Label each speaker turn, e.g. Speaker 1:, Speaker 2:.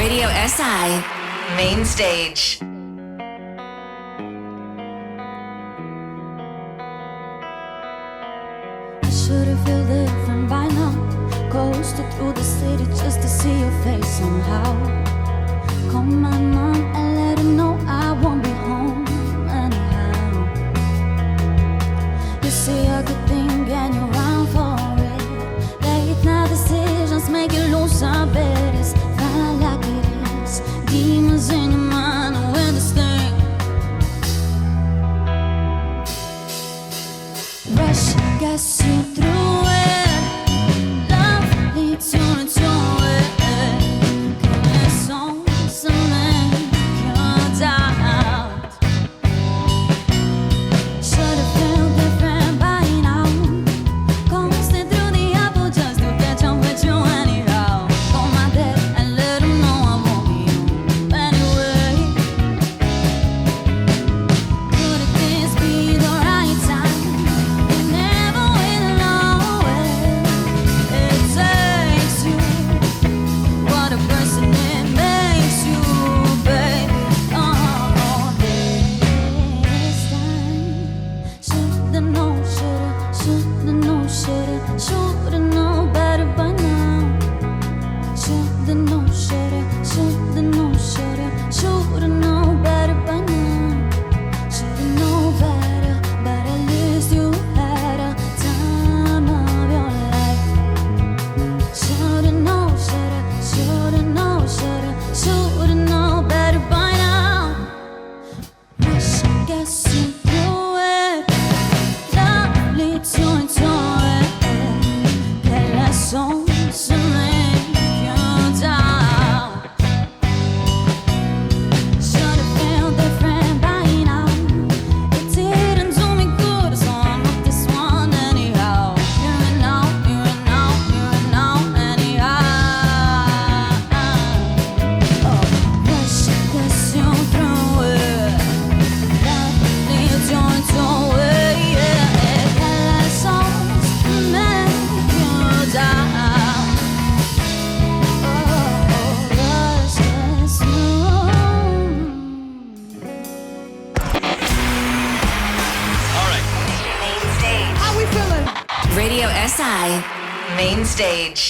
Speaker 1: Radio SI Main Stage.
Speaker 2: I should've felt different by now. Coasted through the city just to see your face somehow. Call my mom and let her know I won't be home anyhow. You see a good thing and you're round for it. Late night decisions make you lose a bit. It's fine like it is. Demons in your mind with this thing. Rush gets you through it. Love leads you into it. Killing songs and make your doubt. Should've felt different by now. Coasting through the apple just to catch up with you anyhow. Call my dad and let him know I won't be home anyway. Could this be the right time? You never will know it. It takes you. What a person it makes you, babe. Oh, this time. Should've known, should've known, should've known better by now. Should've known, should've known, should've known better by now. Should've known better, but at least you had a time of your life. Should've known, should've known better by now. Wish I guess you knew it. Love leads you into it. Quelle songs to make you doubt. Should've felt different by now. It didn't do me good, so I'm not this one anyhow. Here and now, here and now, here and now, anyhow. Oh, wish I guess you through it. Love leads you into it. Quelle songs to make you doubt. Oh, rush this moon.
Speaker 3: All right.
Speaker 1: Main Stage.
Speaker 4: How we feeling?
Speaker 1: Radio SI Main Stage.